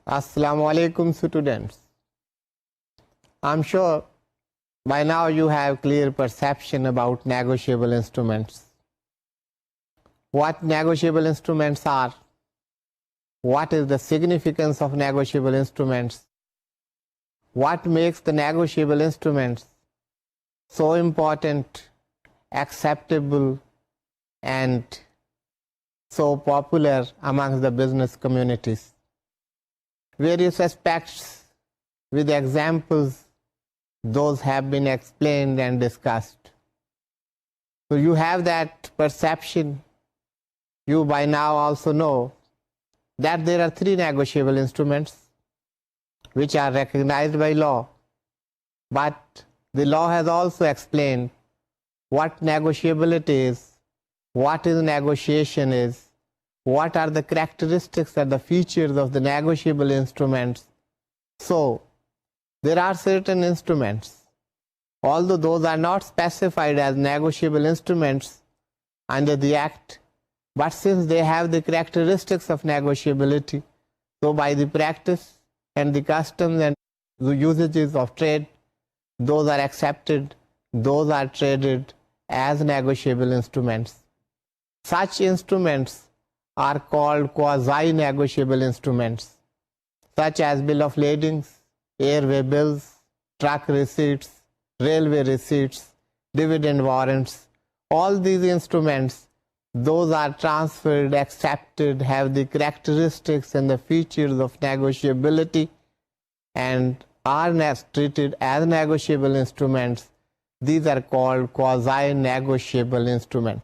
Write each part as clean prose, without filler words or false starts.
Assalamu alaikum students. I'm sure by now you have clear perception about negotiable instruments. What negotiable instruments are? What is the significance of negotiable instruments? What makes the negotiable instruments so important, acceptable, and so popular amongst the business communities? Various aspects with examples, those have been explained and discussed. So you have that perception. You by now also know that there are three negotiable instruments which are recognized by law, but the law has also explained what negotiability is, what is negotiation is, what are the characteristics and the features of the negotiable instruments. So there are certain instruments, although those are not specified as negotiable instruments under the Act, but since they have the characteristics of negotiability, so by the practice and the customs and the usages of trade, those are accepted, those are traded as negotiable instruments. Such instruments are called quasi-negotiable instruments, such as bill of ladings, airway bills, truck receipts, railway receipts, dividend warrants. All these instruments, those are transferred, accepted, have the characteristics and the features of negotiability and are treated as negotiable instruments. These are called quasi-negotiable instruments.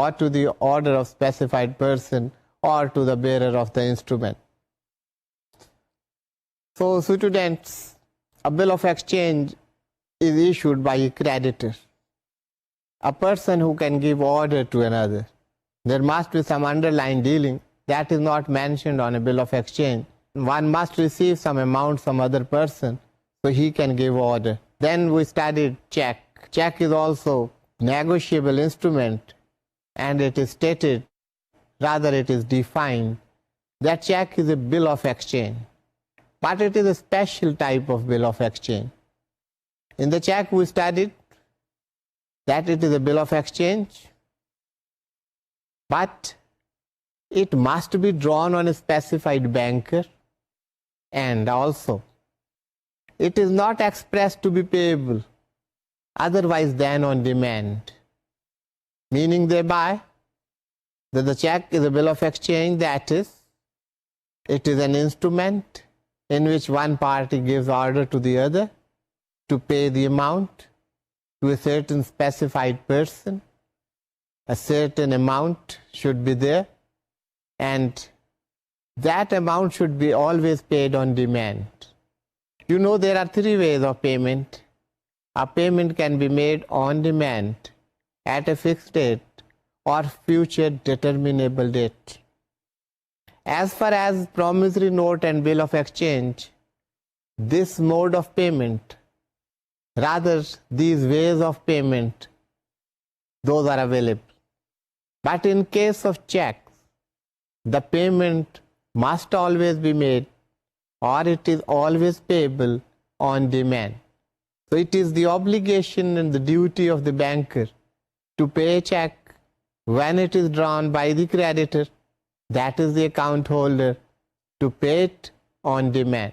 or to the order of specified person or to the bearer of the instrument. So students, a bill of exchange is issued by a creditor, a person who can give order to another. There must be some underlying dealing that is not mentioned on a bill of exchange. One must receive some amount from other person so he can give order. Then we studied check. Check is also negotiable instrument, and it is stated, rather it is defined, that check is a bill of exchange. But it is a special type of bill of exchange. In the check we studied that it is a bill of exchange, but it must be drawn on a specified banker, and also it is not expressed to be payable otherwise than on demand. Meaning thereby that the check is a bill of exchange, that is, it is an instrument in which one party gives order to the other to pay the amount to a certain specified person. A certain amount should be there, and that amount should be always paid on demand. You know there are three ways of payment. A payment can be made on demand, at a fixed date, or future determinable date. As far as promissory note and bill of exchange, this mode of payment, rather these ways of payment, those are available. But in case of checks, the payment must always be made, or it is always payable on demand. So it is the obligation and the duty of the banker to pay a check when it is drawn by the creditor, that is the account holder, to pay it on demand.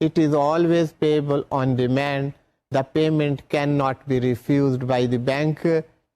it is always payable on demand. The payment cannot be refused by the banker.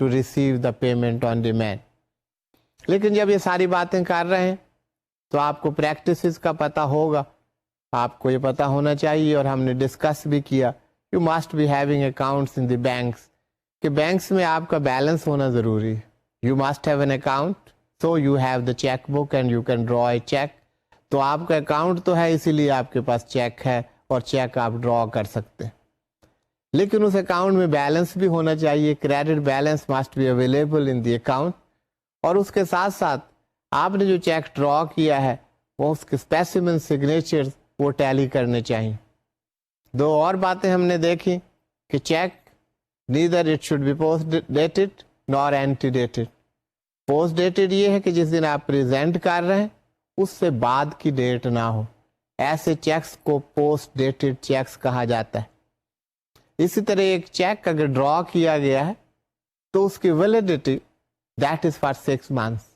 to receive the payment on demand. لیکن جب یہ ساری باتیں کر رہے ہیں تو آپ کو پریکٹسز کا پتہ ہوگا, آپ کو یہ پتہ ہونا چاہیے, اور ہم نے ڈسکس بھی کیا, you must be having accounts in the banks, کہ بینکس میں آپ کا بیلنس ہونا ضروری ہے. You must have an account, so you have the cheque book and you can draw a cheque. تو آپ کا اکاؤنٹ تو ہے, اسی لیے آپ کے پاس چیک ہے, اور چیک آپ ڈرا کر سکتے ہیں. لیکن اس اکاؤنٹ میں بیلنس بھی ہونا چاہیے, credit balance must be available in the account. اور اس کے ساتھ ساتھ آپ نے جو چیک ڈرا کیا ہے وہ اس کے اسپیسیمن سگنیچر وہ ٹیلی کرنے چاہیے. دو اور باتیں ہم نے دیکھی کہ cheque neither it should be post dated nor ante dated. Post dated یہ ہے کہ جس دن آپ پریزنٹ کر رہے ہیں اس سے بعد کی ڈیٹ نہ ہو, ایسے چیکس کو پوسٹ ڈیٹڈ چیکس کہا جاتا ہے. اسی طرح ایک چیک اگر ڈرا کیا گیا ہے تو اس کی validity that is for 6 months.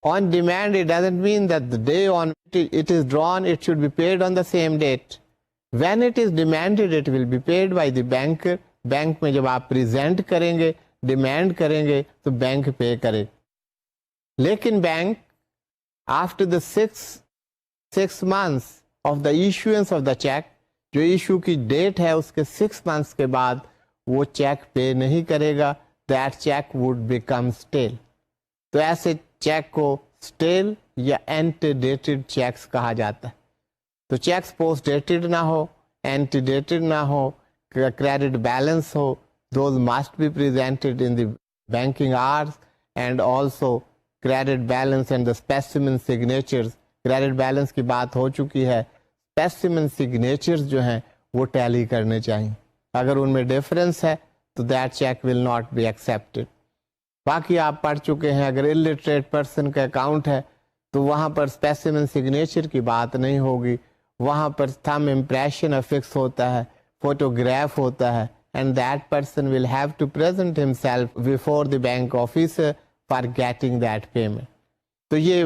On demand, it doesn't mean that the day on it is drawn, it should be paid on the same date. When it is demanded, it will be paid by the banker. Bank میں جب آپ present کریں گے, demand کریں گے تو bank pay کرے. لیکن bank after the 6 months of the issuance of the check, جو ایشو کی ڈیٹ ہے اس کے 6 months کے بعد وہ چیک پے نہیں کرے گا. That check would become stale. تو ایسے چیک کو stale یا antedated checks کہا جاتا ہے. تو چیکس پوسٹ ڈیٹڈ نہ ہو, antedated نہ ہو, credit balance who, those must be presented in the banking hours, and also credit balance and the specimen signatures. credit balance کی بات ہو چکی ہے, specimen signatures جو ہیں وہ ٹیلی کرنے چاہیے. اگر ان میں ڈفرینس ہے تو that check will not be accepted. باقی آپ پڑھ چکے ہیں, اگر illiterate person کا اکاؤنٹ ہے تو وہاں پر specimen signature کی بات نہیں ہوگی, وہاں پر thumb impression affix ہوتا ہے, photograph ہوتا ہے, and that person will have to present himself before the bank officer for getting that payment. تو یہ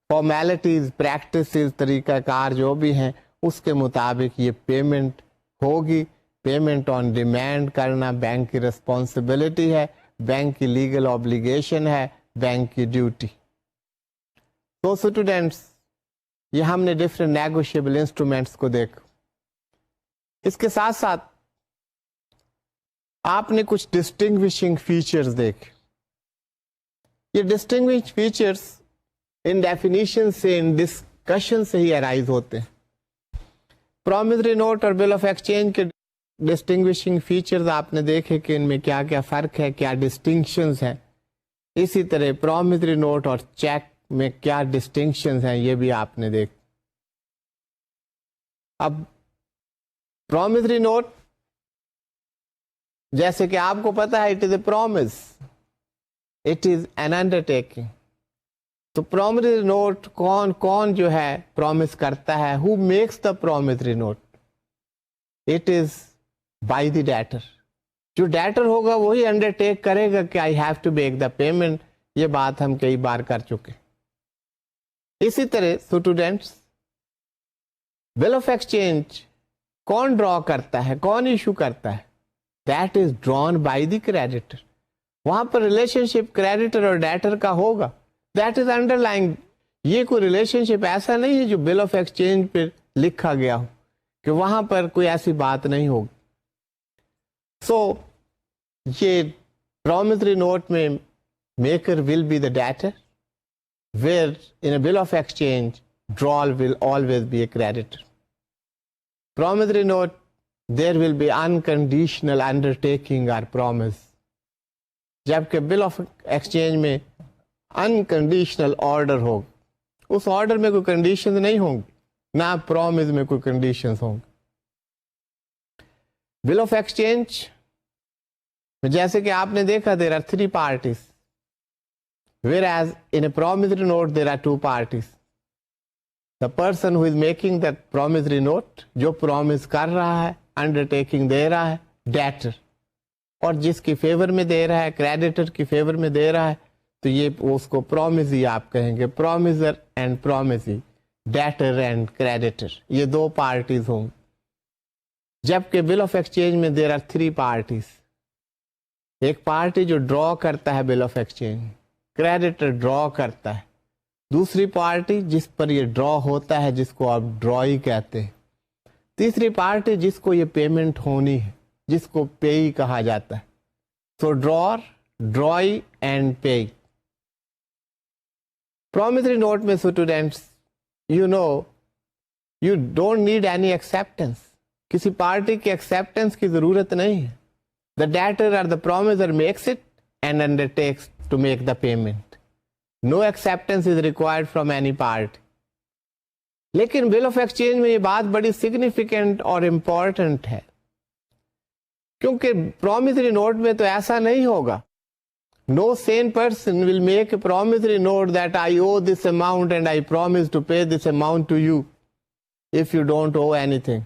formalities, practices, طریقہ کار جو بھی ہیں اس کے مطابق یہ پیمنٹ ہوگی. پیمنٹ آن ڈیمانڈ کرنا بینک کی رسپانسبلٹی ہے, بینک کی لیگل obligation ہے, بینک کی ڈیوٹی. تو اسٹوڈینٹس, یہ ہم نے ڈفرینٹ نیگوشیبل انسٹرومینٹس کو دیکھا. اس کے ساتھ ساتھ آپ نے کچھ ڈسٹنگوشنگ فیچرز دیکھے. یہ ڈسٹنگوش فیچرز ان ڈیفینیشن سے, ان ڈسکشن سے ہی ارائز ہوتے ہیں. پرومسری نوٹ اور بل آف ایکسچینج کے ڈسٹنگوشنگ فیچرز آپ نے دیکھے کہ ان میں کیا کیا فرق ہے, کیا ڈسٹنکشنز ہیں. اسی طرح پرومسری نوٹ اور چیک میں کیا ڈسٹنکشنز ہیں یہ بھی آپ نے دیکھ. اب پرومسری نوٹ جیسے کہ آپ کو پتا ہے, it is a promise, it is an undertaking. تو پرومسری نوٹ کون جو ہے پرومس کرتا ہے, who makes the promissory note? It is by the debtor. جو ڈیٹر ہوگا وہی انڈر ٹیک کرے گا کہ I have to make the payment. یہ بات ہم کئی بار کر چکے. اسی طرح اسٹوڈینٹس, بل آف ایکسچینج کون ڈرا کرتا ہے, کون ایشو کرتا ہے؟ That is drawn by the creditor. وہاں پر ریلیشن شپ کریڈیٹر اور ڈیٹر کا ہوگا, دیٹ از انڈر لائن. یہ کوئی ریلیشن شپ ایسا نہیں ہے جو بل آف ایکسچینج پہ لکھا گیا ہو, کہ وہاں پر کوئی ایسی بات نہیں ہوگی. سو یہ پرومسری نوٹ میں maker will be the debtor, where in a bill of exchange drawer will always be a creditor. Promissory note there will be unconditional undertaking اور پرومس, جبکہ بل آف ایکسچینج میں unconditional order ہوگا. اس order میں کوئی condition نہیں ہوں گی, نہ پرومس میں کوئی کنڈیشنز ہوں گی. بل آف ایکسچینج جیسے کہ آپ نے دیکھا there are 3 parties, whereas in a promissory note there are 2 parties. The person who is making that promissory note, جو promise کر رہا ہے, undertaking دے رہا ہے, debtor, اور جس کی فیور میں دے رہا ہے, creditor کی فیور میں دے رہا ہے, تو یہ اس کو promisee آپ کہیں گے, promiser and promisee, debtor and creditor, یہ 2 parties ہوں. جبکہ بل آف ایکسچینج میں دیر آر 3 parties. ایک پارٹی جو ڈرا کرتا ہے بل آف ایکسچینج، کریڈیٹر ڈرا کرتا ہے، دوسری پارٹی جس پر یہ ڈرا ہوتا ہے جس کو آپ ڈرائی کہتے ہیں، تیسری پارٹی جس کو یہ پیمنٹ ہونی ہے جس کو پے کہا جاتا ہے. So drawer, drawee and pay. Promissory note میں students you don't need any acceptance. کسی پارٹی کی ایکسپٹینس کی ضرورت نہیں ہے. The debtor or the promisor makes it and undertakes to make the payment. No acceptance is required from any part. لیکن bill of exchange میں یہ بات بڑی سگنیفیکینٹ اور امپورٹنٹ ہے، کیونکہ پرومسری نوٹ میں تو ایسا نہیں ہوگا. No sane person will make a promissory note that I owe this amount and I promise to pay this amount to you if you don't owe anything.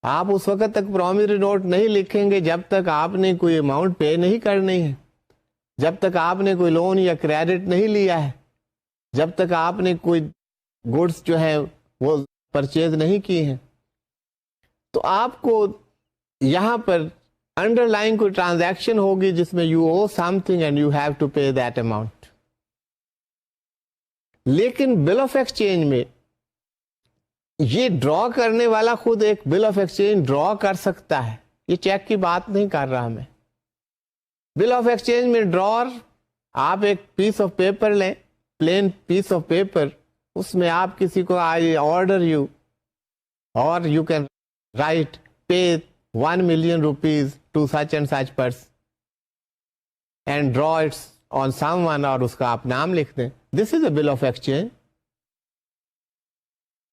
آپ اس وقت تک پرومسری نوٹ نہیں لکھیں گے جب تک آپ نے کوئی اماؤنٹ پے نہیں کرنی ہے، جب تک آپ نے کوئی لون یا کریڈٹ نہیں لیا ہے، جب تک آپ نے کوئی گڈس جو ہیں وہ پرچیز نہیں کی ہیں. تو آپ کو یہاں پر انڈر لائن کوئی ٹرانزیکشن ہوگی جس میں you owe something and you have to pay that amount. لیکن بل آف ایکسچینج میں یہ ڈرا کرنے والا خود ایک بل آف ایکسچینج ڈرا کر سکتا ہے. یہ چیک کی بات نہیں کر رہا میں. بل آف ایکسچینج میں ڈرار، آپ ایک پیس آف پیپر لیں، پلین پیس آف پیپر، اس میں آپ کسی کو آئی آرڈر یو اور you can write pay 1 million rupees to such and such person and draw it on someone اور اس کا آپ نام لکھ دیں. This is a bill of exchange.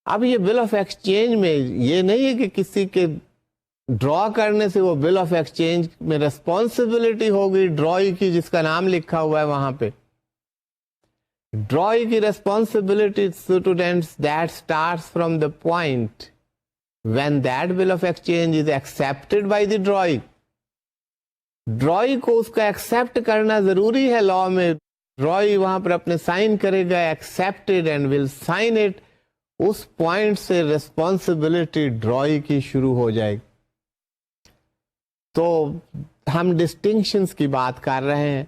اب یہ بل آف ایکسچینج میں یہ نہیں ہے کہ کسی کے ڈرا کرنے سے وہ بل آف ایکسچینج میں ریسپانسبلٹی ہوگی ڈرائی کی جس کا نام لکھا ہوا ہے وہاں پہ. ڈرائی کی responsibility students that starts from the point when that bill of exchange is accepted by the drawee. Dry کو اس کا ایکسپٹ کرنا ضروری ہے لا میں. ڈرائی وہاں پر اپنے سائن کرے گا accepted and will sign it. اس پوائنٹ سے ریسپانسبلٹی ڈرائی کی شروع ہو جائے گی. تو ہم ڈسٹنکشنز کی بات کر رہے ہیں.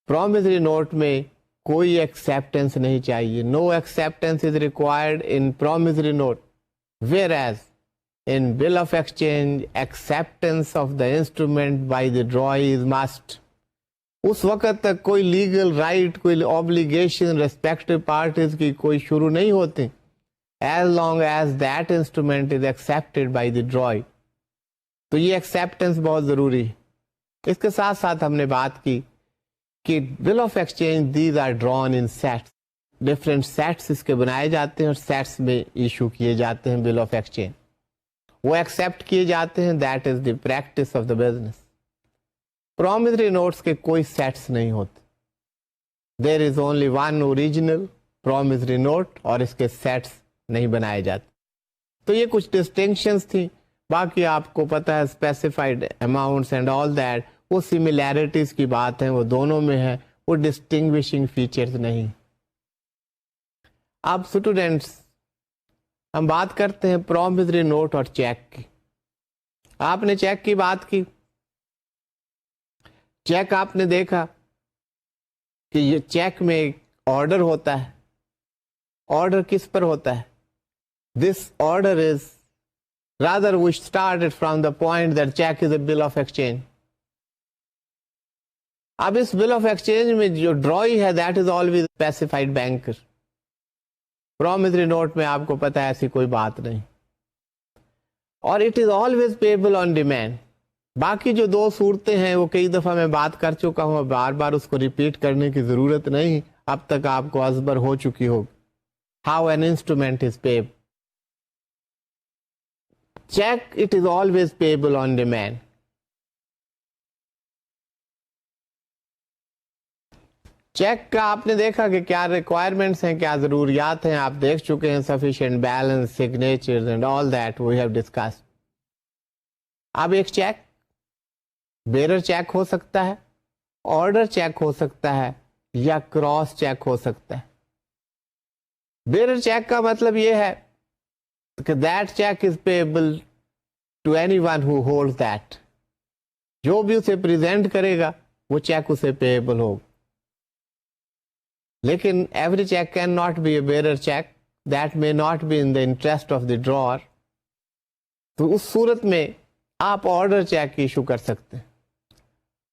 پرومسری نوٹ میں کوئی ایکسپٹینس نہیں چاہیے. No acceptance is required in promissory note. Whereas in bill of exchange, acceptance of the instrument by the drawee is must. اس وقت تک کوئی لیگل رائٹ، کوئی obligation respective parties کی کوئی شروع نہیں ہوتی as long as that instrument is accepted by the drawee. تو یہ acceptance بہت ضروری ہے. اس کے ساتھ ساتھ ہم نے بات کی کہ bill of exchange these are drawn in sets. Different sets اس کے بنائے جاتے ہیں اور سیٹس میں ایشو کیے جاتے ہیں بل آف ایکسچینج. وہ ایکسپٹ کیے جاتے ہیں. That is the practice of the business. Promissory notes کے کوئی سیٹس نہیں ہوتے. There is only one original promissory note اور اس کے سیٹس نہیں بنائے جاتے. تو یہ کچھ ڈسٹنکشنز تھیں. باقی آپ کو پتہ ہے specified amounts and all that وہ سملیرٹیز کی بات ہے، وہ دونوں میں ہے، وہ ڈسٹنگوشنگ فیچرز نہیں. اب اسٹوڈینٹس ہم بات کرتے ہیں پرومسری نوٹ اور چیک کی. آپ نے چیک کی بات کی. چیک آپ نے دیکھا کہ یہ چیک میں آرڈر ہوتا ہے. آرڈر کس پر ہوتا ہے؟ This order is rather we started from the point that check is a bill of exchange. اب اس بل آف ایکسچینج میں جو ڈرائی ہے that is always specified banker. Promissory note میں آپ کو پتا ہے ایسی کوئی بات نہیں. اور it is always payable on demand. باقی جو دو صورتیں ہیں وہ کئی دفعہ میں بات کر چکا ہوں، بار بار اس کو ریپیٹ کرنے کی ضرورت نہیں، اب تک آپ کو ازبر ہو چکی ہوگی. How an instrument is payable. Cheque it is always payable on demand. Cheque کا آپ نے دیکھا کہ کیا ریکوائرمنٹس ہیں، کیا ضروریات ہیں، آپ دیکھ چکے ہیں. Sufficient balance, signatures and all that we have discussed. اب ایک چیک بیرر چیک ہو سکتا ہے، آرڈر چیک ہو سکتا ہے یا کراس چیک ہو سکتا ہے. بیرر چیک کا مطلب یہ ہے کہ that cheque is payable to any one who hold that. جو بھی اسے پریزنٹ کرے گا وہ چیک اسے پیبل ہوگا. لیکن every cheque can not be a bearer cheque, that may not be in the interest of the drawer. تو اس صورت میں آپ آرڈر چیک ایشو کر سکتے ہیں.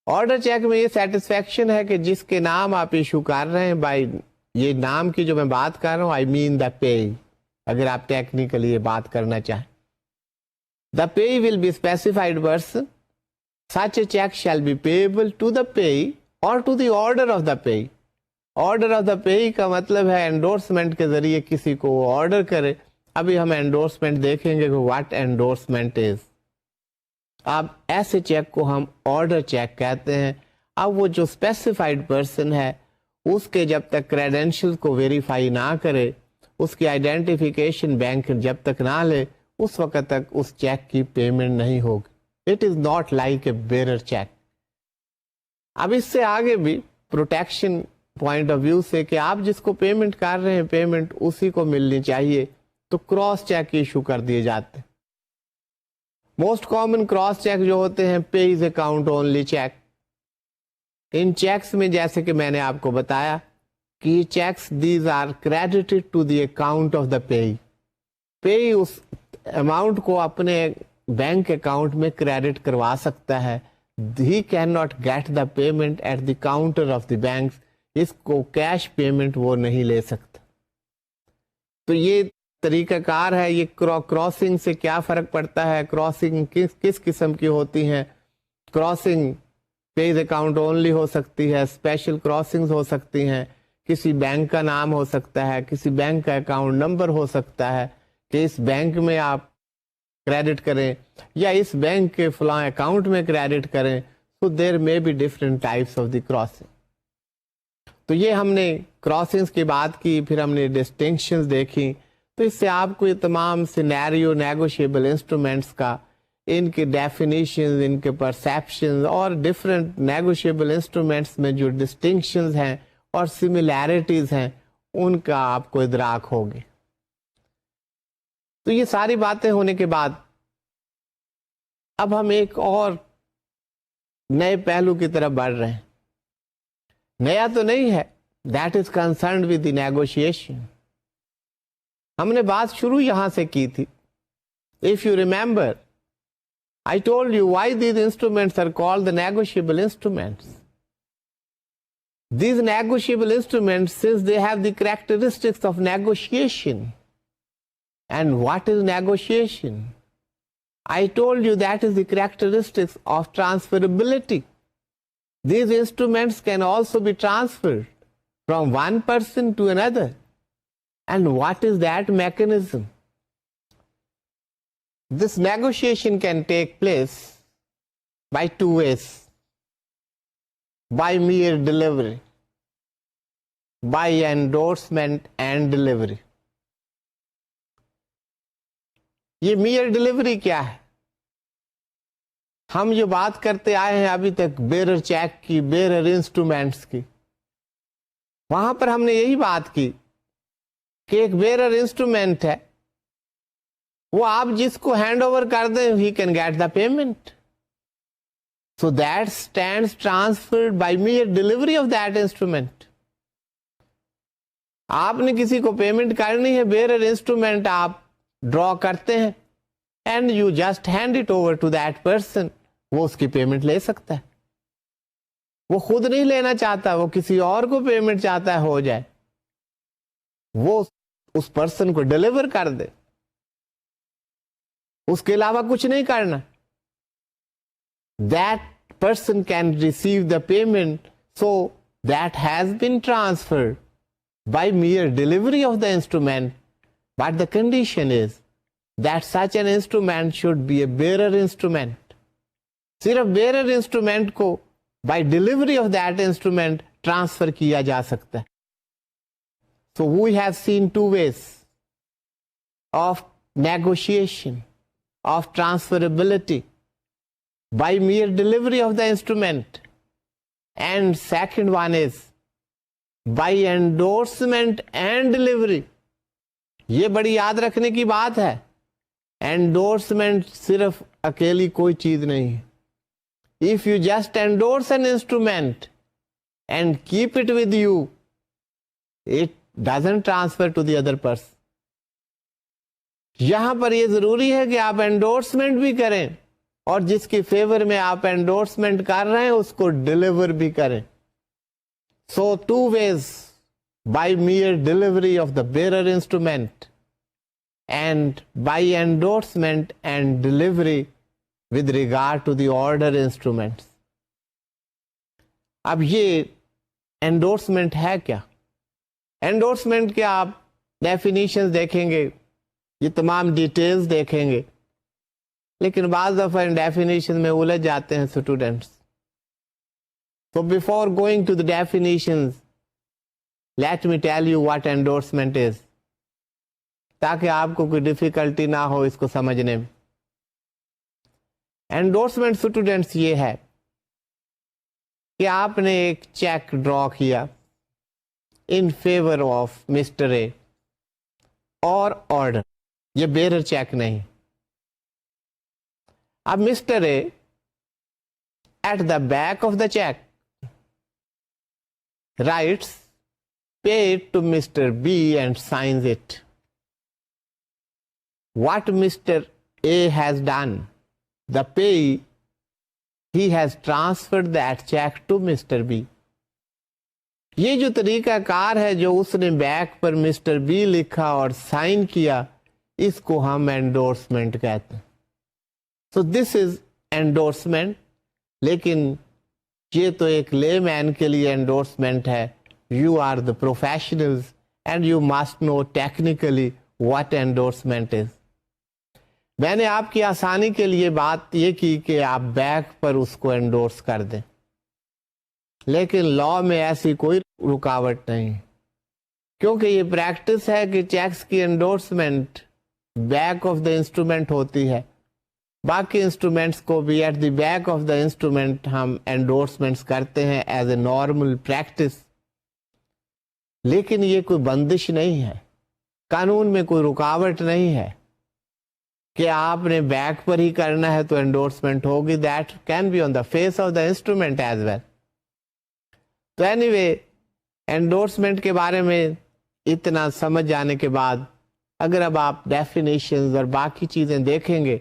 آرڈر چیک میں یہ سیٹسفیکشن ہے کہ جس کے نام آپ ایشو کر رہے ہیں, بائی یہ نام کی جو میں بات کر رہا ہوں, آئی مین دا پے, اگر آپ ٹیکنیکلی یہ بات کرنا چاہیں. The pay will be specified person, such a check shall be payable to the payee or to the order of the payee. Order of the pay کا مطلب ہے انڈورسمنٹ کے ذریعے کسی کو وہ آرڈر کرے. ابھی ہم انڈورسمنٹ دیکھیں گے کہ واٹ انڈورسمنٹ از. اب ایسے چیک کو ہم آرڈر چیک کہتے ہیں. اب وہ جو اسپیسیفائڈ پرسن ہے اس کے جب تک کریڈینشیل کو ویریفائی نہ کرے, اس کی آئیڈینٹیفیکیشن بینک جب تک نہ لے, اس وقت تک اس چیک کی پیمنٹ نہیں ہوگی. It is not like a bearer check. اب اس سے آگے بھی پروٹیکشن پوائنٹ آف ویو سے کہ آپ جس کو پیمنٹ کر رہے ہیں پیمنٹ اسی کو ملنی چاہیے, تو کراس چیک ایشو کر دیے جاتے ہیں. موسٹ کامن کراس چیک جو ہوتے ہیں پیز اکاؤنٹ اونلی چیک. ان چیکس میں جیسے کہ میں نے آپ کو بتایا کہ یہ cheques these are credited to the account of the payee. Payee اس اماؤنٹ کو اپنے بینک اکاؤنٹ میں کریڈٹ کروا سکتا ہے. He can not get the payment at the counter of the bank. اس کو کیش پیمنٹ وہ نہیں لے سکتا. تو یہ طریقہ کار ہے. یہ کراسنگ سے کیا فرق پڑتا ہے, کراسنگ کس قسم کی ہوتی ہیں. کراسنگ پیز اکاؤنٹ اونلی ہو سکتی ہے, اسپیشل کراسنگز ہو سکتی ہیں, کسی بینک کا نام ہو سکتا ہے, کسی بینک کا اکاؤنٹ نمبر ہو سکتا ہے کہ اس بینک میں آپ کریڈٹ کریں یا اس بینک کے فلاں اکاؤنٹ میں کریڈٹ کریں. So there may be different types of the crossing. تو یہ ہم نے کراسنگز کی بات کی, پھر ہم نے ڈسٹنکشنز دیکھی. تو اس سے آپ کو یہ تمام سینیریو نیگوشیبل انسٹرومینٹس کا, ان کے ڈیفینیشنز, ان کے پرسیپشنز اور ڈفرینٹ نیگوشیبل انسٹرومینٹس میں جو ڈسٹنکشنز ہیں اور سملیرٹیز ہیں ان کا آپ کو ادراک ہوگی. تو یہ ساری باتیں ہونے کے بعد اب ہم ایک اور نئے پہلو کی طرف بڑھ رہے ہیں. نیا تو نہیں ہے, that is concerned with the negotiation. ہم نے بات شروع یہاں سے کی تھی. If you remember I told you why these instruments are called the negotiable instruments. These negotiable instruments, since they have the characteristics of negotiation. And what is negotiation? I told you that is the characteristics of transferability. These instruments can also be transferred from one person to another. And what is that mechanism? This negotiation can take place by two ways. By mere delivery, by endorsement and delivery. یہ mere delivery کیا ہے؟ ہم جو بات کرتے آئے ہیں ابھی تک بیئرر چیک کی, بیئرر انسٹرومینٹس کی, وہاں پر ہم نے یہی بات کی کہ ایک بیئرر انسٹرومینٹ ہے, وہ آپ جس کو ہینڈ اوور کر دیں he can get the payment. So that stands transferred by mere delivery of that instrument. آپ نے کسی کو پیمنٹ کرنی ہے, بیئرر انسٹرومینٹ آپ ڈرا کرتے ہیں and you just hand it over to that person. وہ اس کی پیمنٹ لے سکتا ہے. وہ خود نہیں لینا چاہتا, وہ کسی اور کو پیمنٹ چاہتا ہے ہو جائے, وہ اس پرسن کو ڈلیور کر دے, اس کے علاوہ کچھ نہیں کرنا. That person can receive the payment, so that has been transferred by mere delivery of the instrument. But the condition is that such an instrument should be a bearer instrument. صرف bearer instrument کو by delivery of that instrument transfer کیا جا سکتا ہے. So we have seen two ways of negotiation, of transferability, by mere delivery of the instrument, and second one is by endorsement and delivery. یہ بڑی یاد رکھنے کی بات ہے. انڈورسمنٹ صرف اکیلی کوئی چیز نہیں ہے. if you just endorse an instrument and keep it with you, it doesn't transfer to the other person. یہاں پر یہ ضروری ہے کہ آپ انڈورسمنٹ بھی کریں اور جس کی فیور میں آپ انڈورسمنٹ کر رہے ہیں اس کو ڈلیور بھی کریں. So two ways, by mere delivery of the bearer instrument and by endorsement and delivery with regard to the order instrument. اب یہ انڈورسمنٹ ہے کیا؟ انڈورسمنٹ کے آپ ڈیفینیشنز دیکھیں گے, یہ تمام ڈیٹیلز دیکھیں گے, لیکن بعض دفعہ ان ڈیفینیشن میں الجھ جاتے ہیں students. So before going to the definitions, let me tell you what endorsement is, تاکہ آپ کو کوئی ڈیفیکلٹی نہ ہو اس کو سمجھنے میں. انڈورسمنٹ اسٹوڈنٹس یہ ہے کہ آپ نے ایک چیک ڈرا کیا in favour of mister A or order. یہ بیرر چیک نہیں. اب mister A at the back of the cheque writes pay it to Mr. B and signs it. What Mr. A has done, the payee, he has transferred that check to Mr. B. یہ جو طریقہ کار ہے جو اس نے back پر mister B لکھا اور sign کیا, اس کو ہم انڈورسمنٹ کہتے ہیں. سو دس از انڈورسمنٹ. لیکن یہ تو ایک لے مین کے لیے انڈورسمنٹ ہے. You are the professionals and you must know technically what endorsement is. میں نے آپ کی آسانی کے لیے بات یہ کی کہ آپ بیک پر اس کو انڈورس کر دیں, لیکن لا میں ایسی کوئی رکاوٹ نہیں, کیونکہ یہ پریکٹس ہے کہ چیکس کی endorsement back of the instrument ہوتی ہے. باقی انسٹرومنٹس کو بھی at the back of the instrument ہم انڈورسمنٹس کرتے ہیں ایز اے نارمل پریکٹس. لیکن یہ کوئی بندش نہیں ہے, قانون میں کوئی رکاوٹ نہیں ہے کہ آپ نے بیک پر ہی کرنا ہے تو انڈورسمنٹ ہوگی. That can be on the face of the instrument as well. تو اینی وے انڈورسمنٹ کے بارے میں اتنا سمجھ جانے کے بعد اگر اب آپ ڈیفینیشنز اور باقی چیزیں دیکھیں گے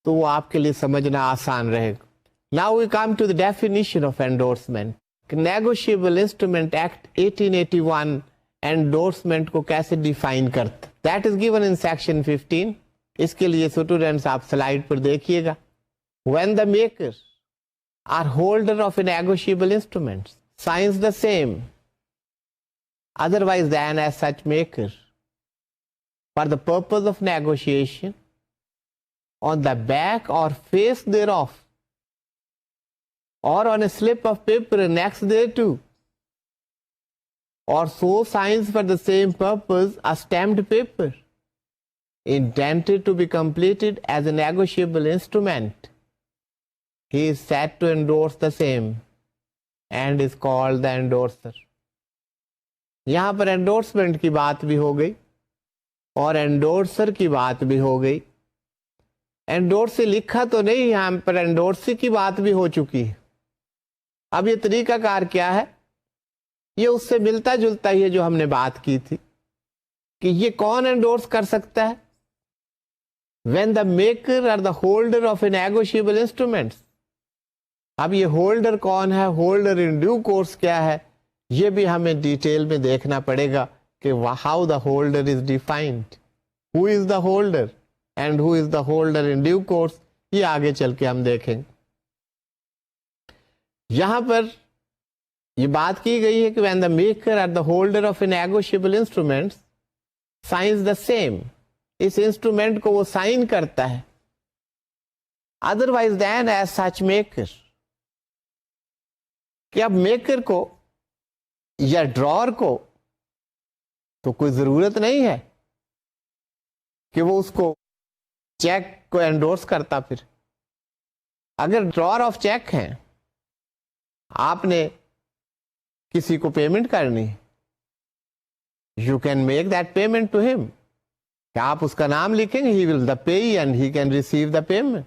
تو وہ آپ کے لیے سمجھنا آسان رہے گا. Now we come to the definition of endorsement. Negotiable instrument act 1881 endorsement کو کیسے ڈیفائن کرتا, that is given in section 15. اس کے لیے اسٹوڈینٹس آپ سلائڈ پر دیکھیے گا. When the maker or holder of a negotiable instrument signs the same otherwise than as such maker for the purpose of negotiation on the back or face thereof or on a slip of paper next thereto, or so signs for the same purpose a stamped paper intended to be completed as a negotiable instrument, he is said to endorse the same and is called the endorser. یہاں پر endorsement کی بات بھی ہو گئی اور endorser کی بات بھی ہو گئی. انڈورسی لکھا تو نہیں, یہاں پر انڈورسی کی بات بھی ہو چکی ہے. اب یہ طریقہ کار کیا ہے, یہ اس سے ملتا جلتا ہی ہے جو ہم نے بات کی تھی کہ یہ کون انڈورس کر سکتا ہے. when the maker or the holder of a negotiable instruments. اب یہ ہولڈر کون ہے, ہولڈر ان ڈیو کورس کیا ہے, یہ بھی ہمیں ڈیٹیل میں دیکھنا پڑے گا کہ how the holder is defined, who is the holder and who is the holder in due course. یہ آگے چل کے ہم دیکھیں. یہاں پر یہ بات کی گئی ہے کہ when the maker or the holder of a negotiable instrument signs the same, اس انسٹرومنٹ کو وہ سائن کرتا ہے, otherwise than as such maker, کہ اب میکر کو یا ڈرار کو تو کوئی ضرورت نہیں ہے کہ وہ اس کو چیک کو انڈورس کرتا. پھر اگر ڈرار آف چیک ہیں, آپ نے کسی کو پیمنٹ کرنی, you can make that payment to him, کہ آپ اس کا نام لکھیں گے, he will the pay and he can receive the payment.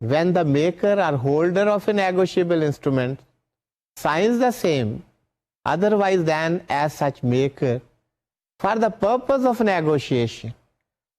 When the maker or holder of a negotiable instrument signs the same, otherwise than as such maker, for the purpose of negotiation,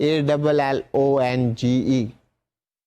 ALLONGE।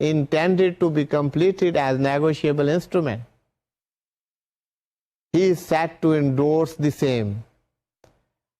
intended to be completed as negotiable instrument, he is set to endorse the same।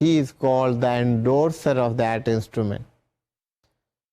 he is called the endorser of that instrument।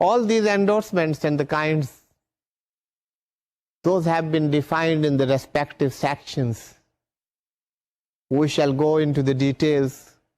All these endorsements and the kinds, those have been defined in the respective sections. We shall go into the details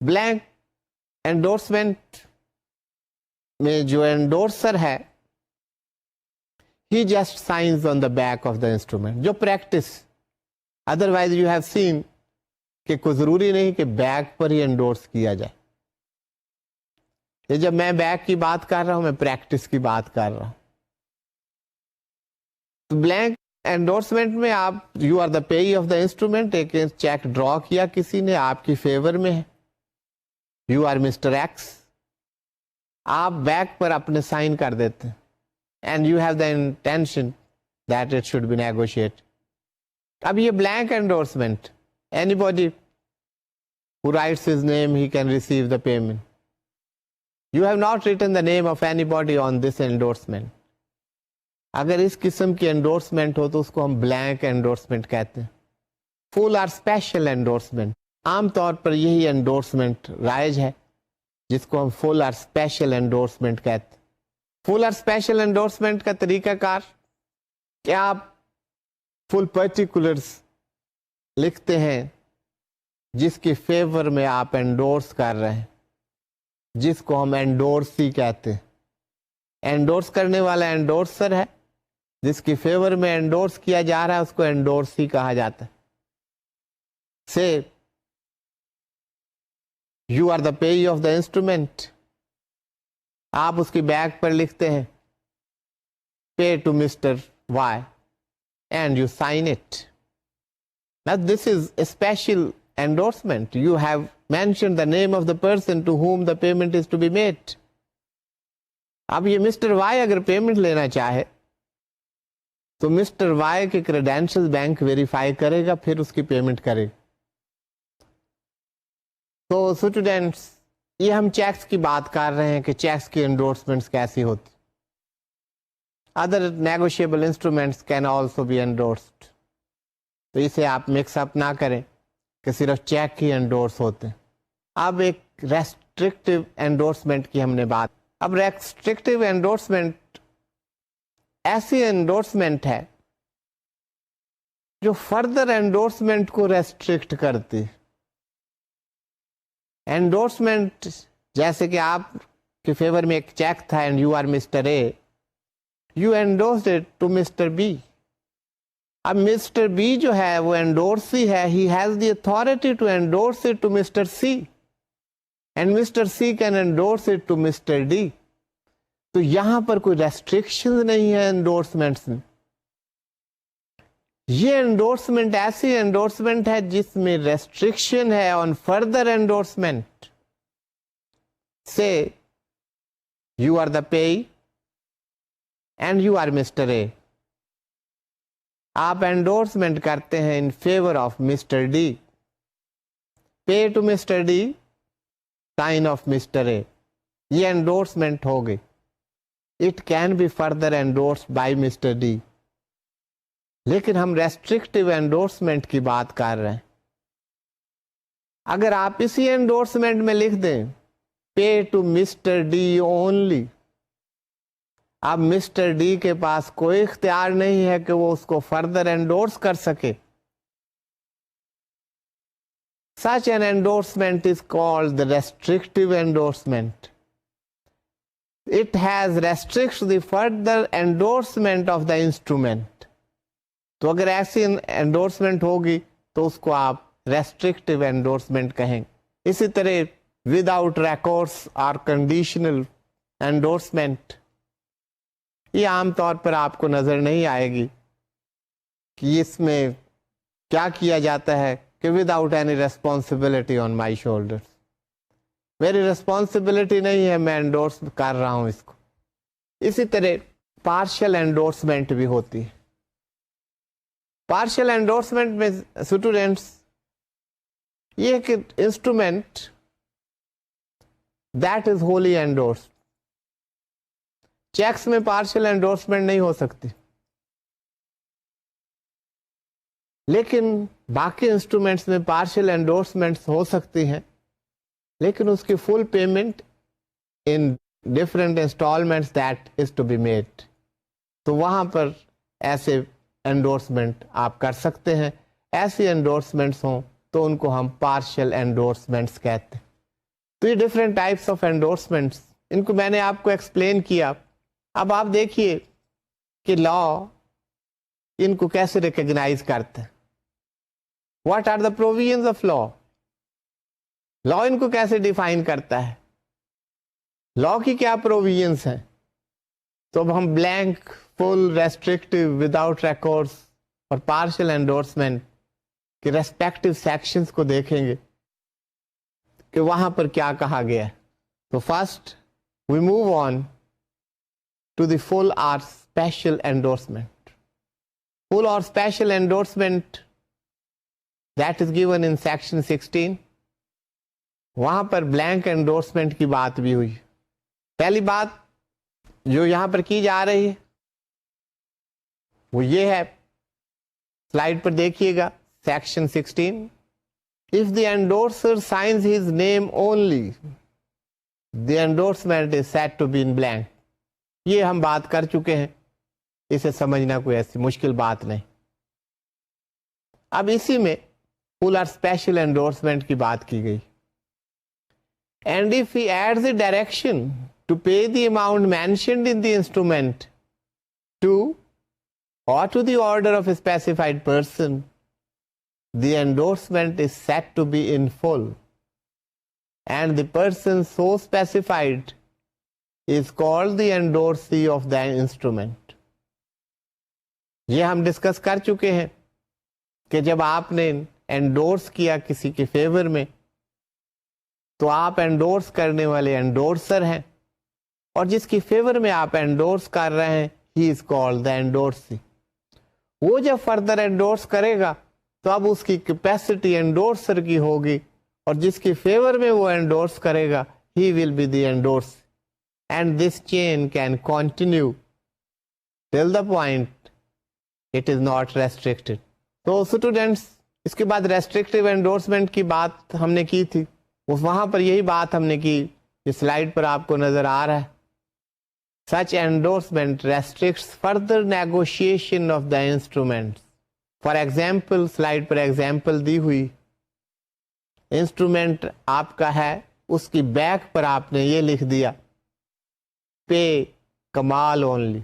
Blank endorsement میں جو endorser ہے he just signs on the back of the instrument. جو practice otherwise you have seen کہ کوئی ضروری نہیں کہ back پر ہی indoors کیا جائے. یہ جب میں بیک کی بات کر رہا ہوں میں پریکٹس کی بات کر رہا ہوں. تو بلینک انڈورسمنٹ میں آپ you are the payee of the instrument. ایک چیک ڈرا کیا کسی نے آپ کی فیور میں ہے, یو آر مسٹر ایکس, آپ بیک پر اپنے سائن کر دیتے ہیں and you have the intention that it should be negotiate. اب یہ blank endorsement, anybody who writes his name he can receive the payment. You have not written the name of anybody on this endorsement. اگر اس قسم کی endorsement ہو تو اس کو ہم blank endorsement کہتے ہیں. فل اور اسپیشل انڈورسمنٹ, عام طور پر یہی انڈورسمنٹ رائج ہے جس کو ہم فل اور اسپیشل انڈورسمنٹ کہتے ہیں. فل اور اسپیشل انڈورسمنٹ کا طریقہ کار کہ آپ فل پرٹیکولرز لکھتے ہیں جس کی فیور میں آپ انڈورس کر رہے ہیں, جس کو ہم انڈورسی کہتے ہیں. انڈورس کرنے والا انڈورسر ہے, جس کی فیور میں انڈورس کیا جا رہا ہے اس کو انڈورسی کہا جاتا ہے. Say you are the payee of the instrument, آپ اس کی بیک پر لکھتے ہیں pay to mister Y and you sign it. Now this is a special endorsement. You have mentioned the name of the person to whom the payment is to be made. اب یہ mister Y اگر payment لینا چاہے تو mister Y کے credential bank verify کرے گا, پھر اس کی پیمنٹ کرے گا. تو اسٹوڈینٹس یہ ہم چیکس کی بات کر رہے ہیں کہ چیکس کی انڈورسمنٹس کیسی ہوتی. Other negotiable instruments can also be endorsed. تو اسے آپ مکس اپ نہ کریں کہ صرف چیک ہی انڈورس ہوتے ہیں. اب ایک ریسٹرکٹیو انڈورسمنٹ کی ہم نے بات. اب ریسٹرکٹیو انڈورسمنٹ ایسی انڈورسمنٹ ہے جو فردر انڈورسمنٹ کو ریسٹرکٹ کرتی. انڈورسمنٹ جیسے کہ آپ کے فیور میں ایک چیک تھا and you are mister A, you endorsed it to mister B. اب مسٹر بی جو ہے وہ انڈورسی ہے, he has the authority to endorse it to mister C and mister C can endorse it to mister D. تو یہاں پر کوئی restriction نہیں ہے انڈورسمنٹس میں. یہ انڈورسمنٹ ایسی انڈورسمنٹ ہے جس میں ریسٹرکشن ہے on further endorsement. Say you are the payee and you are mister A, آپ انڈورسمنٹ کرتے ہیں in favour of mister D. Pay to mister D, sign of mister A. یہ انڈورسمنٹ ہو گئی. It can be further endorsed by mister D. لیکن ہم restrictive endorsement کی بات کر رہے ہیں. اگر آپ اسی انڈورسمنٹ میں لکھ دیں pay to mister D only, اب مسٹر ڈی کے پاس کوئی اختیار نہیں ہے کہ وہ اس کو فردر انڈورس کر سکے. Such an endorsement is called the restrictive endorsement. It has restricts the further endorsement of the instrument. تو اگر ایسی انڈورسمنٹ ہوگی تو اس کو آپ ریسٹرکٹیو انڈورسمنٹ کہیں. اسی طرح وداؤٹ ریکورس اور کنڈیشنل انڈورسمنٹ, یہ عام طور پر آپ کو نظر نہیں آئے گی کہ اس میں کیا کیا جاتا ہے کہ without any responsibility on my shoulder, میری ریسپانسبلٹی نہیں ہے, میں انڈورس کر رہا ہوں اس کو. اسی طرح پارشل انڈورسمنٹ بھی ہوتی ہے. پارشل انڈورسمنٹ میں اسٹوڈینٹس یہ کہ instrument that is wholly endorsed. Cheques میں پارشل انڈورسمنٹ نہیں ہو سکتی, لیکن باقی انسٹرومنٹس میں پارشل انڈورسمنٹس ہو سکتی ہیں, لیکن اس کی full payment in different installments that is to be made. تو وہاں پر ایسے انڈورسمنٹ آپ کر سکتے ہیں. ایسی انڈورسمنٹس ہوں تو ان کو ہم پارشل انڈورسمنٹس کہتے ہیں. تو یہ ڈفرینٹ ٹائپس آف انڈورسمنٹس، ان کو میں نے آپ کو ایکسپلین کیا. اب آپ دیکھیے کہ لا ان کو کیسے ریکگنائز کرتا ہے. What are the provisions of law? Law ان کو کیسے ڈیفائن کرتا ہے؟ لا کی کیا پروویژنس ہیں؟ تو اب ہم بلینک، فل، ریسٹرکٹیو، وداؤٹ ریکارڈس اور پارشل انڈورسمنٹ کے ریسپیکٹو سیکشنز کو دیکھیں گے کہ وہاں پر کیا کہا گیا ہے. تو first we move on to the full اور اسپیشل انڈورسمنٹ. فل اور special endorsement that is given in section 16. وہاں پر بلینک انڈورسمنٹ کی بات بھی ہوئی. پہلی بات جو یہاں پر کی جا رہی ہے وہ یہ ہے، سلائڈ پر دیکھیے گا، section 16. If the endorser signs his name only, the endorsement is said to be in blank. یہ ہم بات کر چکے ہیں، اسے سمجھنا کوئی ایسی مشکل بات نہیں. اب اسی میں فل اور اسپیشل انڈورسمنٹ کی بات کی گئی. And if he adds a direction to pay the amount mentioned in the instrument to or to the order of a specified person, the endorsement is said to be in full, and the person so specified is called the endorsee of the instrument. یہ ہم discuss کر چکے ہیں کہ جب آپ نے indoors کیا کسی کے فیور میں تو آپ انڈورس کرنے والے انڈورسر ہیں، اور جس کی فیور میں آپ انڈورس کر رہے ہیں ہی از کالڈ دا انڈورسی. وہ جب فردر انڈورس کرے گا تو اب اس کی کیپیسٹی انڈورسر کی ہوگی، اور جس کی فیور میں وہ انڈورس کرے گا he will be the endorse. And this chain can continue till the point it is not restricted. تو اسٹوڈینٹس، اس کے بعد ریسٹرکٹیو انڈورسمنٹ کی بات ہم نے کی تھی، وہاں پر یہی بات ہم نے کی، اس سلائڈ پر آپ کو نظر آ رہا ہے. Such endorsement restricts further negotiation of the instruments. For example, slide پر ایگزامپل دی ہوئی، انسٹرومنٹ آپ کا ہے، اس کی بیک پر آپ نے یہ لکھ دیا پے کمال اونلی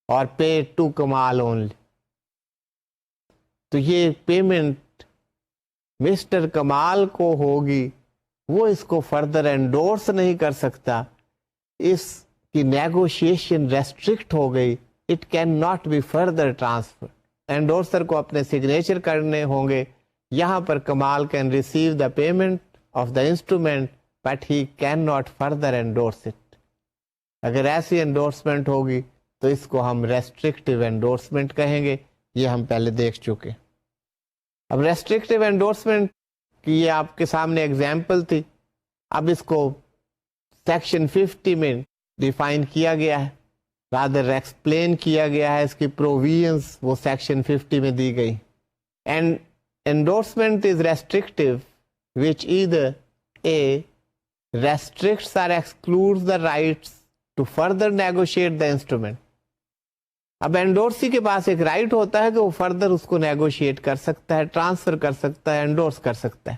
اور پے ٹو کمال اونلی. تو یہ پیمنٹ مسٹر کمال کو ہوگی، وہ اس کو فردر انڈورس نہیں کر سکتا، اس کی نیگوشیشن ریسٹرکٹ ہو گئی. It can not be further transfer. Endorser کو اپنے سگنیچر کرنے ہوں گے. یہاں پر Kamal can receive the payment of the instrument but he can not further endorse it. اگر ایسی انڈورسمنٹ ہوگی تو اس کو ہم ریسٹرکٹیو انڈورسمنٹ کہیں گے. یہ ہم پہلے دیکھ چکے. اب ریسٹرکٹیو انڈورسمنٹ کی یہ آپ کے سامنے ایگزامپل تھی. اب اس کو سیکشن 50 میں ڈیفائن کیا گیا ہے، رادر ایکسپلین کیا گیا ہے. اس کی پروویژنس وہ سیکشن 50 میں دی گئی. And endorsement is restrictive which either A restricts or excludes the rights to further negotiate the instrument. اب انڈورسی کے پاس ایک رائٹ ہوتا ہے کہ وہ فردر اس کو نیگوشیٹ کر سکتا ہے، ٹرانسفر کر سکتا ہے، انڈورس کر سکتا ہے.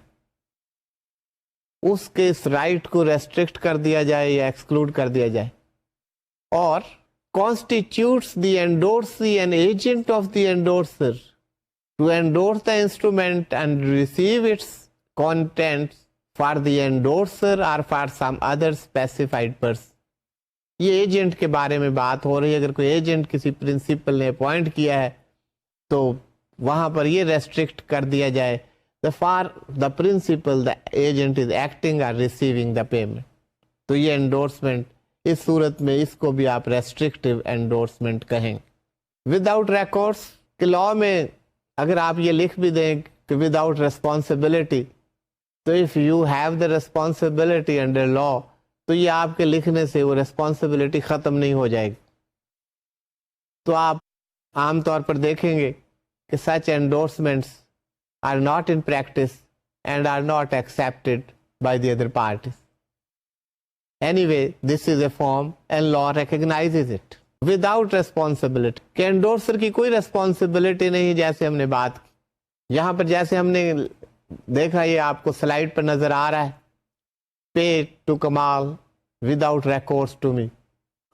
اس کے اس رائٹ کو ریسٹرکٹ کر دیا جائے یا ایکسکلوڈ کر دیا جائے. اور constitutes the endorsee an agent of the endorser to endorse the instrument and receive its contents for the endorser or for some other specified person. یہ ایجنٹ کے بارے میں بات ہو رہی ہے. اگر کوئی ایجنٹ کسی پرنسپل نے اپوائنٹ کیا ہے تو وہاں پر یہ ریسٹرکٹ کر دیا جائے for the principal the agent is acting اور ریسیونگ دا پیمنٹ. تو یہ انڈورسمنٹ اس صورت میں اس کو بھی آپ ریسٹرکٹیو انڈورسمنٹ کہیں. وداؤٹ ریکارڈس کے لا میں اگر آپ یہ لکھ بھی دیں کہ وداؤٹ ریسپانسبلٹی، تو if you have the responsibility under law, تو یہ آپ کے لکھنے سے وہ ریسپانسبلٹی ختم نہیں ہو جائے گی. تو آپ عام طور پر دیکھیں گے کہ such endorsements are not in practice and are not accepted by the other parties. Anyway, this is a form and law recognizes it. Without responsibility کہ انڈورسر کی کوئی ریسپانسبلٹی نہیں، جیسے ہم نے بات کی. یہاں پر جیسے ہم نے دیکھا، یہ آپ کو سلائڈ پر نظر آ رہا ہے pay to Kamal without recourse to me.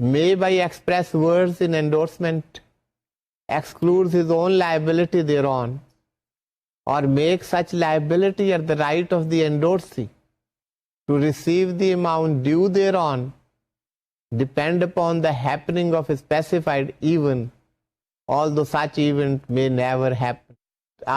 may by express words in endorsement excludes his own liability thereon or make such liability at the right of the endorsee to receive the amount due thereon depend upon the happening of a specified event, although such event may never happen.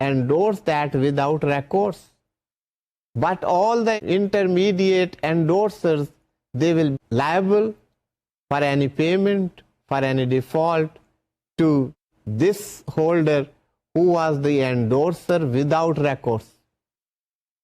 endorse that without recourse. But all the intermediate endorsers, they will be liable for any payment, for any default to this holder who was the endorser without recourse.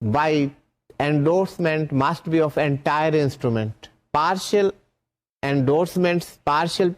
by endorsement must be of entire instrument. Partial endorsements, partial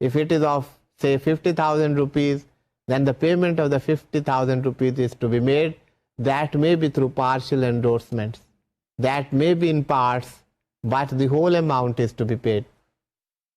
If it is of say 50,000 rupees, then the payment of the 50,000 rupees is to be made. That may be through partial endorsements. That may be in parts, but the whole amount is to be paid.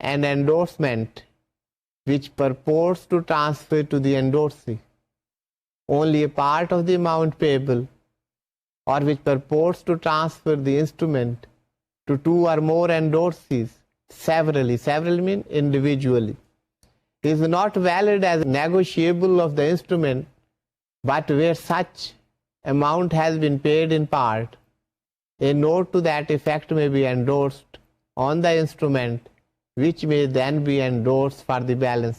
An endorsement which purports to transfer to the endorsee only a part of the amount payable, or which purports to transfer the instrument to two or more endorsees severally, several mean individually, is not valid as negotiable of the instrument, but where such amount has been paid in part, a note to that effect may be endorsed on the instrument which may then be endorsed for the balance.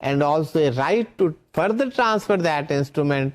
and also a right to further transfer that instrument,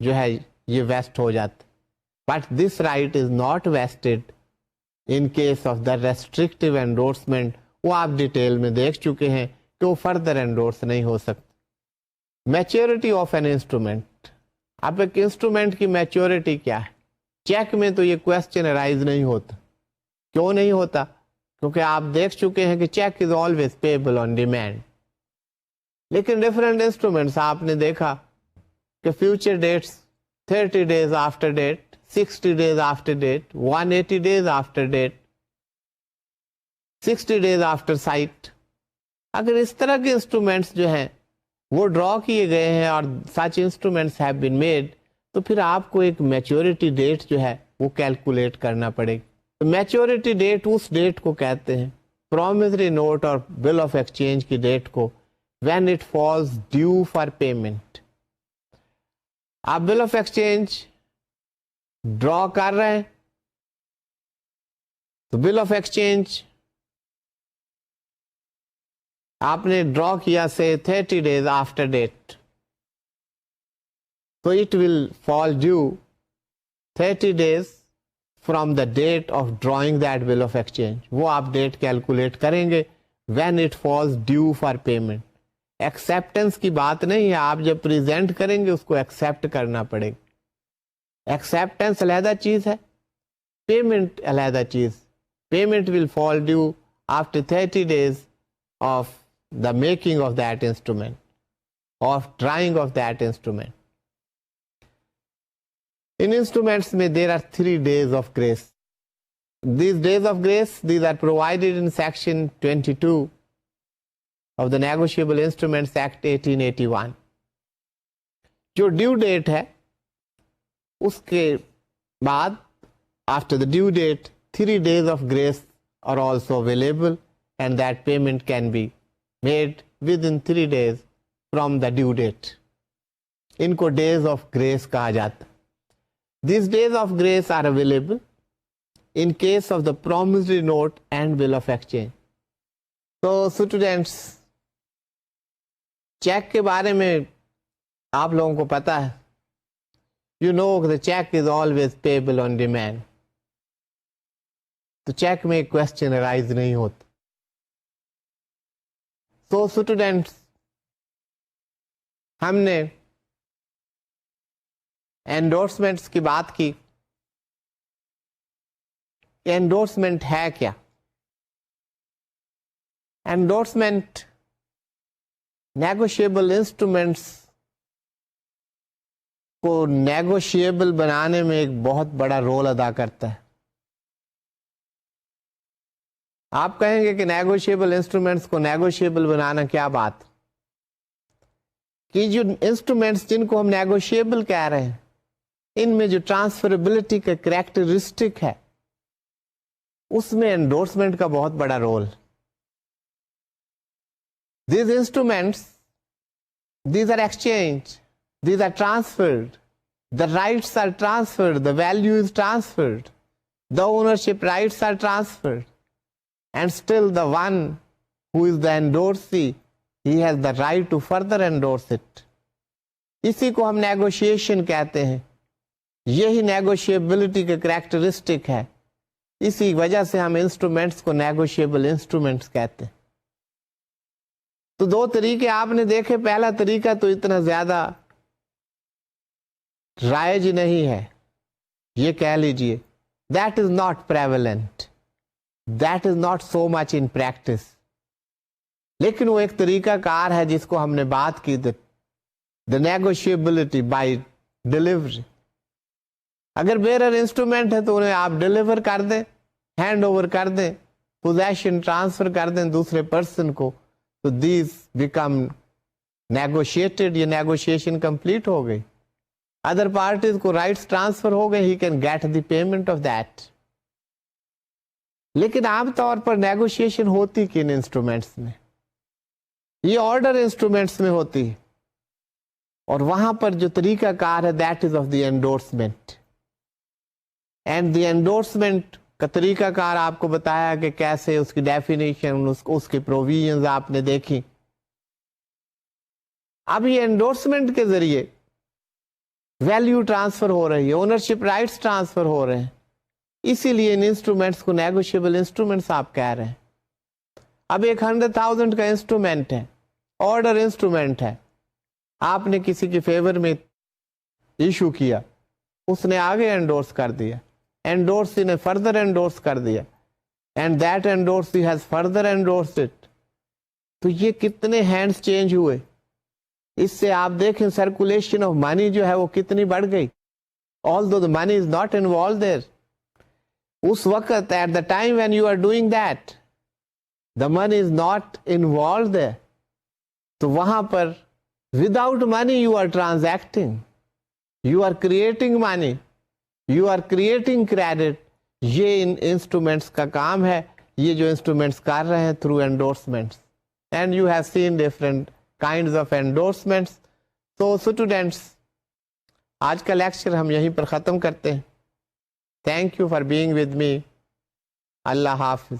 جو ہے یہ waste ہو جاتا. But this right is not wasted in case of the restrictive endorsement. وہ آپ detail میں دیکھ چکے ہیں کہ وہ فردر انڈورس نہیں ہو سکتا. Maturity of an instrument. اب ایک انسٹرومنٹ کی میچورٹی کیا ہے؟ چیک میں تو یہ کوشچن رائز نہیں ہوتا. کیوں نہیں ہوتا؟ کیونکہ آپ دیکھ چکے ہیں کہ check is always payable on demand. لیکن ڈفرینٹ انسٹرومنٹس آپ نے دیکھا کہ future dates 30 days after date, 60 days after date, 180 days after date, 60 days after sight. اگر اس طرح کے انسٹرومنٹس جو ہیں وہ ڈرا کیے گئے ہیں اور سچ انسٹرومنٹس ہیو بین میڈ, تو پھر آپ کو ایک میچورٹی ڈیٹ جو ہے وہ کیلکولیٹ کرنا پڑے گی. میچورٹی ڈیٹ اس ڈیٹ کو کہتے ہیں, پرومسری نوٹ اور بل آف ایکسچینج کی ڈیٹ کو, when it falls due for payment. آپ بل آف ایکسچینج ڈرا کر رہے ہیں تو بل آف ایکسچینج آپ نے ڈرا کیا سے 30 days after date, so it will fall due 30 days from the date of drawing that bill of exchange. وہ آپ ڈیٹ کیلکولیٹ کریں گے when it falls due for payment. Acceptance کی بات نہیں ہے, آپ جب پریزنٹ کریں گے اس کو ایکسیپٹ کرنا پڑے گا. ایکسیپٹنس علیحدہ چیز ہے, پیمنٹ علیحدہ چیز. Payment will fall due after 30 days of the making of that instrument, of drawing of that instrument. In instruments mein there are 3 days of grace. These days of grace, these are provided in section 22 of the Negotiable Instruments Act 1881. جو due date ہے اس کے بعد after the due date 3 days of grace are also available, and that payment can be made within 3 days from the due date. ان کو days of grace کہا جاتا. These days of grace are available in case of the promissory note and bill of exchange. So students, check کے بارے میں آپ لوگوں کو پتا ہے. You know the check is always payable on demand. تو چیک میں کوشچن رائز نہیں ہوتا. تو اسٹوڈینٹس, ہم نے انڈورسمنٹس کی بات کی. انڈورسمنٹ ہے کیا؟ انڈورسمنٹ نیگوشیبل انسٹرومنٹس کو نیگوشیبل بنانے میں ایک بہت بڑا رول ادا کرتا ہے. آپ کہیں گے کہ نیگوشیبل انسٹرومنٹس کو نیگوشیبل بنانا کیا بات؟ کہ جو انسٹرومنٹس جن کو ہم نیگوشیبل کہہ رہے ہیں ان میں جو ٹرانسفریبلٹی کا کریکٹرسٹک ہے اس میں انڈورسمنٹ کا بہت بڑا role. These instruments, these are exchanged, these are transferred, the rights are transferred, the value is transferred, the ownership rights are transferred, and still the one who is the endorsee, he has the right to further endorse it. اسی کو ہم negotiation کہتے ہیں. یہی negotiability کا characteristic ہے. اسی وجہ سے ہم انسٹرومنٹس کو نیگوشیبل انسٹرومنٹس کہتے ہیں. تو 2 طریقے آپ نے دیکھے. پہلا طریقہ تو اتنا زیادہ رائج نہیں ہے, یہ کہہ لیجئے that is not prevalent, that is not so much in practice. لیکن وہ ایک طریقہ کار ہے جس کو ہم نے بات کی, the negotiability by delivery. اگر بیرر انسٹرومنٹ ہے تو انہیں آپ ڈیلیور کر دیں, ہینڈ اوور کر دیں, پوزیشن ٹرانسفر کر دیں دوسرے پرسن کو, تو دیز بیکم نیگوشیٹڈ. یہ نیگوشیشن کمپلیٹ ہو گئی. ادر پارٹیز کو رائٹس ٹرانسفر ہو گئے, he can get the payment of that. لیکن عام طور پر نیگوشیشن ہوتی کن انسٹرومنٹس میں؟ یہ آرڈر انسٹرومنٹس میں ہوتی ہے, اور وہاں پر جو طریقہ کار ہے that is of the endorsement. And the endorsement کا طریقہ کار آپ کو بتایا کہ کیسے, اس کی ڈیفینیشن, اس کی پروویژنز آپ نے دیکھی. اب یہ انڈورسمنٹ کے ذریعے ویلیو ٹرانسفر ہو رہی ہے, اونرشپ رائٹس ٹرانسفر ہو رہے ہیں, اسی لیے ان انسٹرومینٹس کو نیگوشیبل انسٹرومینٹس آپ کہہ رہے ہیں. اب ایک 100,000 کا انسٹرومینٹ ہے, آرڈر انسٹرومینٹ ہے, آپ نے کسی کے فیور میں ایشو کیا, اس نے آگے انڈورس کر دیا, انڈورسی نے فردر انڈورس کر دیا, and that endorsee has further endorsed it. تو یہ کتنے ہینڈز چینج ہوئے, اس سے آپ دیکھیں سرکولیشن آف منی جو ہے وہ کتنی بڑھ گئی, although the money is not involved there. اس وقت at the time when you are doing that, the money is not involved there. تو وہاں پر without money you are transacting, you are creating money, you are creating credit. یہ ان instruments کا کام ہے, یہ جو instruments کر رہے ہیں through endorsements. And you have seen different kinds of endorsements. So students, آج کا لیکچر ہم یہیں پر ختم کرتے ہیں. Thank you for being with me. اللہ حافظ.